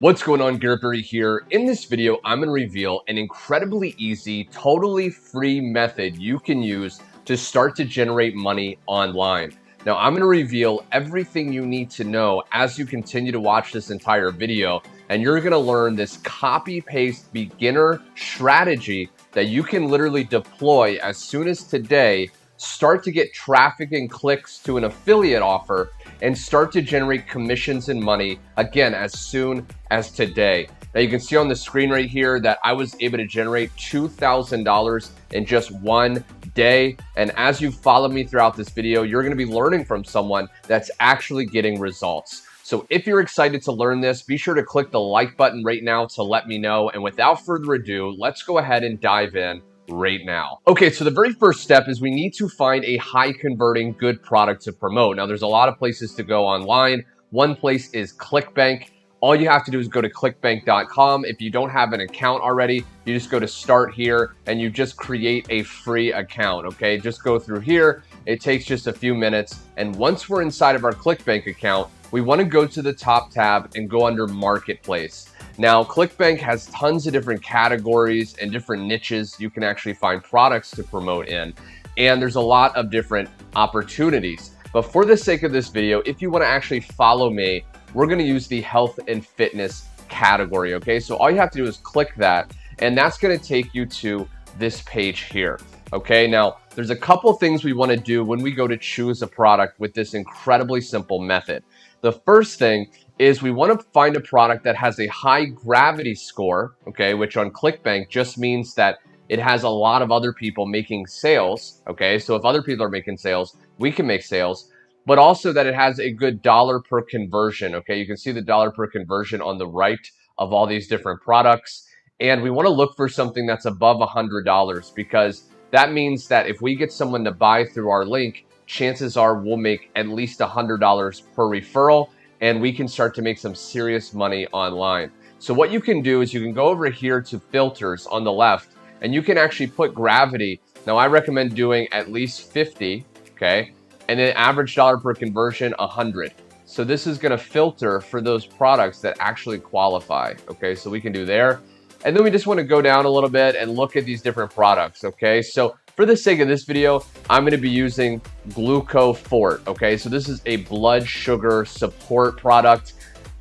What's going on, Garrett here. In this video, I'm going to reveal an incredibly easy, totally free method you can use to start to generate money online. Now, I'm going to reveal everything you need to know as you continue to watch this entire video, and you're going to learn this copy-paste beginner strategy that you can literally deploy as soon as today, start to get traffic and clicks to an affiliate offer, and start to generate commissions and money, again, as soon as today. Now you can see on the screen right here that I was able to generate $2,000 in just one day. And as you follow me throughout this video, you're gonna be learning from someone that's actually getting results. So if you're excited to learn this, be sure to click the like button right now to let me know. And without further ado, let's go ahead and dive in right now. Okay, so the very first step is we need to find a high converting good product to promote. Now there's a lot of places to go online. One place is ClickBank. All you have to do is go to clickbank.com. If you don't have an account already, you just go to start here and you just create a free account, okay? Just go through here. It takes just a few minutes. And once we're inside of our ClickBank account, we want to go to the top tab and go under Marketplace. Now, ClickBank has tons of different categories and different niches you can actually find products to promote in. And there's a lot of different opportunities. But for the sake of this video, if you want to actually follow me, we're going to use the health and fitness category, okay? So all you have to do is click that, and that's going to take you to this page here, okay? Now, there's a couple things we want to do when we go to choose a product with this incredibly simple method. The first thing is we want to find a product that has a high gravity score, okay, which on ClickBank just means that it has a lot of other people making sales, okay? So if other people are making sales, we can make sales, but also that it has a good dollar per conversion, okay? You can see the dollar per conversion on the right of all these different products. And we want to look for something that's above $100 because that means that if we get someone to buy through our link, chances are we'll make at least $100 per referral, and we can start to make some serious money online. So what you can do is you can go over here to filters on the left, and you can actually put gravity. Now I recommend doing at least 50, okay? And then average dollar per conversion, 100. So this is gonna filter for those products that actually qualify, okay? So we can do there. And then we just wanna go down a little bit and look at these different products, okay? So for the sake of this video, I'm gonna be using GlucoFort, okay? So this is a blood sugar support product,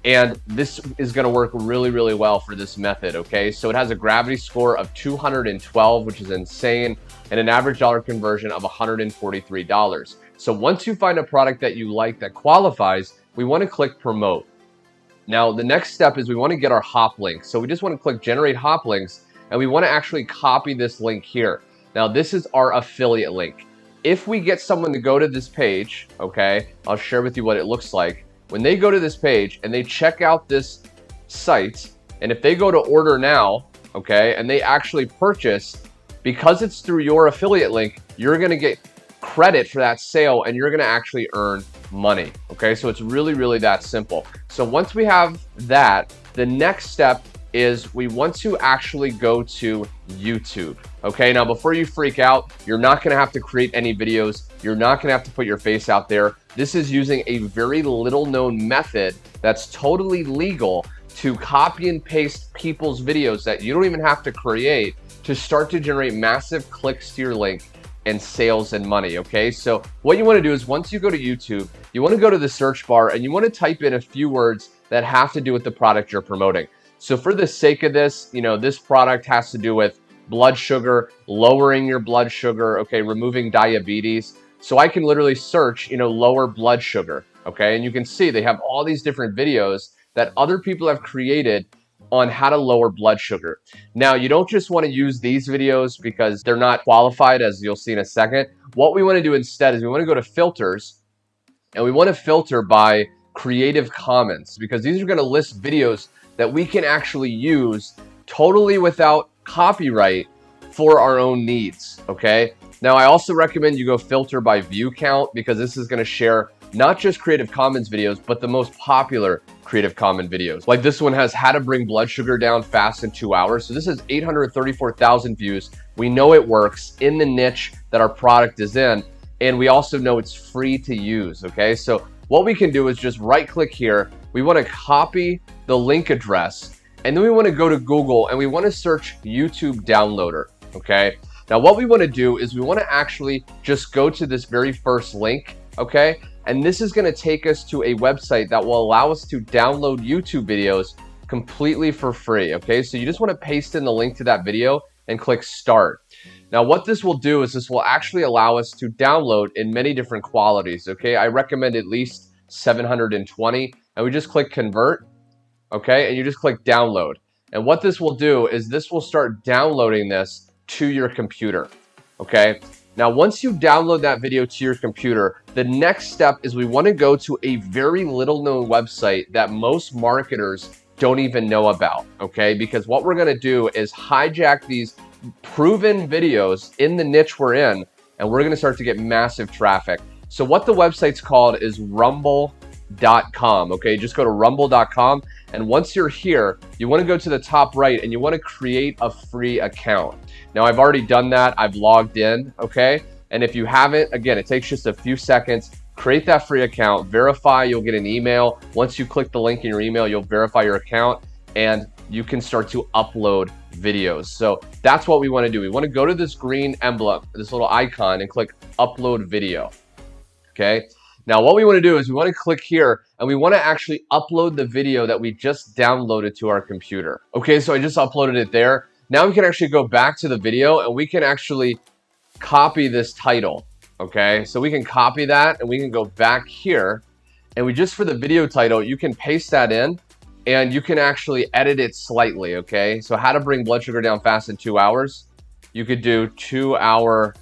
and this is gonna work really, really well for this method, okay? So it has a gravity score of 212, which is insane, and an average dollar conversion of $143. So once you find a product that you like that qualifies, we wanna click promote. Now, the next step is we wanna get our hop link. So we just wanna click generate hop links, and we wanna actually copy this link here. Now, this is our affiliate link. If we get someone to go to this page, okay, I'll share with you what it looks like. When they go to this page and they check out this site, and if they go to order now, okay, and they actually purchase, because it's through your affiliate link, you're gonna get credit for that sale and you're gonna actually earn money, okay? So it's really, really that simple. So once we have that, the next step is we want to actually go to YouTube. Okay, now before you freak out, you're not gonna have to create any videos. You're not gonna have to put your face out there. This is using a very little known method that's totally legal to copy and paste people's videos that you don't even have to create to start to generate massive clicks to your link and sales and money, okay? So what you wanna do is once you go to YouTube, you wanna go to the search bar and you wanna type in a few words that have to do with the product you're promoting. So for the sake of this, this product has to do with blood sugar, lowering your blood sugar, okay, removing diabetes. So I can literally search, lower blood sugar, okay? And you can see they have all these different videos that other people have created on how to lower blood sugar. Now, you don't just want to use these videos because they're not qualified, as you'll see in a second. What we want to do instead is we want to go to filters, and we want to filter by Creative Commons, because these are going to list videos that we can actually use totally without copyright for our own needs, okay? Now, I also recommend you go filter by view count because this is gonna share not just Creative Commons videos, but the most popular Creative Commons videos. Like this one has how to bring blood sugar down fast in 2 hours. So this is 834,000 views. We know it works in the niche that our product is in, and we also know it's free to use, okay? So what we can do is just right click here, we want to copy the link address, and then we want to go to Google and we want to search YouTube downloader, okay? Now what we want to do is we want to actually just go to this very first link, okay? And this is going to take us to a website that will allow us to download YouTube videos completely for free, okay? So you just want to paste in the link to that video and click start. Now what this will do is this will actually allow us to download in many different qualities, okay? I recommend at least 720, and we just click convert, okay? And you just click download. And what this will do is this will start downloading this to your computer, okay? Now, once you download that video to your computer, the next step is we want to go to a very little known website that most marketers don't even know about, okay? Because what we're going to do is hijack these proven videos in the niche we're in, and we're going to start to get massive traffic. So what the website's called is rumble.com, okay? Just go to rumble.com, and once you're here, you want to go to the top right and you want to create a free account. Now, I've already done that. I've logged in, okay? And if you haven't, again, it takes just a few seconds. Create that free account, verify, you'll get an email. Once you click the link in your email, you'll verify your account and you can start to upload videos. So that's what we want to do. We want to go to this green emblem, this little icon, and click upload video, okay? Now, what we want to do is we want to click here and we want to actually upload the video that we just downloaded to our computer. Okay, so I just uploaded it there. Now we can actually go back to the video and we can actually copy this title, okay? So we can copy that and we can go back here and we just, for the video title, you can paste that in and you can actually edit it slightly, okay? So how to bring blood sugar down fast in 2 hours. You could do 2-hour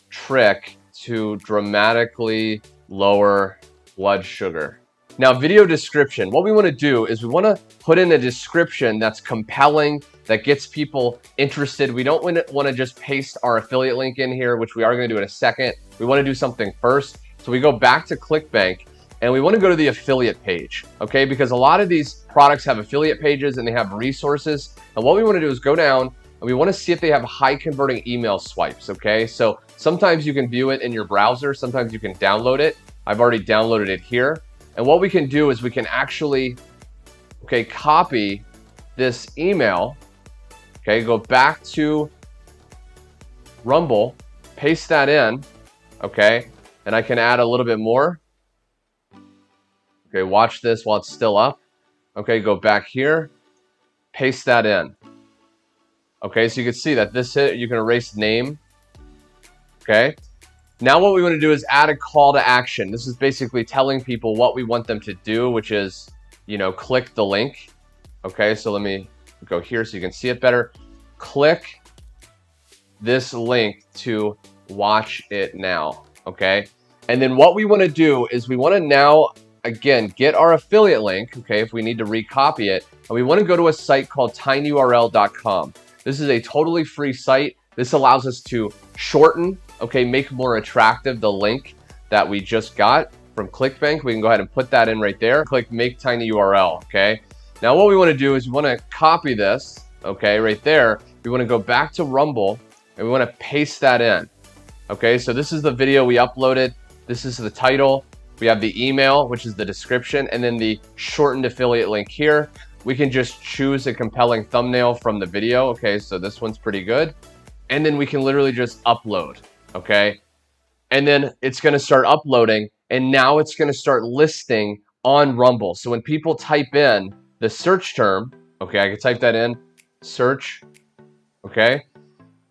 trick to dramatically lower blood sugar. Now, video description. What we want to do is we want to put in a description that's compelling, that gets people interested. We don't want to just paste our affiliate link in here, which we are going to do in a second. We want to do something first. So we go back to ClickBank and we want to go to the affiliate page, okay? Because a lot of these products have affiliate pages and they have resources. And what we want to do is go down and we want to see if they have high converting email swipes, okay? So sometimes you can view it in your browser. Sometimes you can download it. I've already downloaded it here. And what we can do is we can actually, okay, copy this email, okay, go back to Rumble, paste that in, okay, and I can add a little bit more. Okay, watch this while it's still up. Okay, go back here, paste that in. Okay, so you can see that this hit, you can erase name, okay. Now what we want to do is add a call to action. This is basically telling people what we want them to do, which is, you know, click the link. Okay, so let me go here so you can see it better. Click this link to watch it now, okay? And then what we want to do is we want to now, again, get our affiliate link, okay, if we need to recopy it, and we want to go to a site called tinyurl.com. This is a totally free site. This allows us to shorten, okay, make more attractive the link that we just got from ClickBank. We can go ahead and put that in right there. Click make tiny URL, okay? Now what we want to do is we want to copy this, okay, right there. We want to go back to Rumble and we want to paste that in. Okay, so this is the video we uploaded. This is the title. We have the email, which is the description, and then the shortened affiliate link here. We can just choose a compelling thumbnail from the video. Okay, so this one's pretty good. And then we can literally just upload, okay? And then it's gonna start uploading, and now it's gonna start listing on Rumble. So when people type in the search term, okay, I can type that in, search, okay?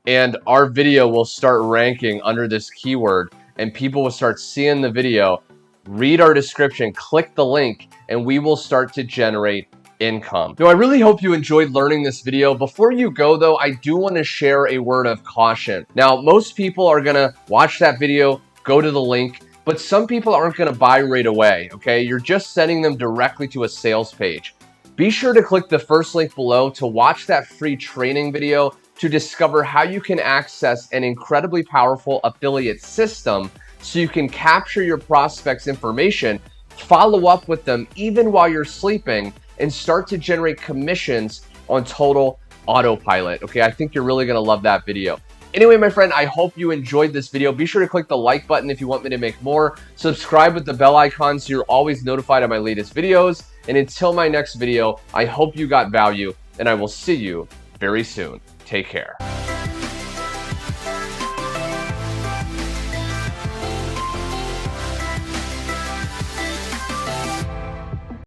And our video will start ranking under this keyword, and people will start seeing the video, read our description, click the link, and we will start to generate income. Now, I really hope you enjoyed learning this video. Before you go though, I do want to share a word of caution. Now, most people are gonna watch that video, go to the link, but some people aren't gonna buy right away, okay? You're just sending them directly to a sales page. Be sure to click the first link below to watch that free training video to discover how you can access an incredibly powerful affiliate system so you can capture your prospects' information, follow up with them even while you're sleeping, and start to generate commissions on total autopilot. Okay, I think you're really gonna love that video. Anyway, my friend, I hope you enjoyed this video. Be sure to click the like button if you want me to make more. Subscribe with the bell icon so you're always notified of my latest videos. And until my next video, I hope you got value, and I will see you very soon. Take care.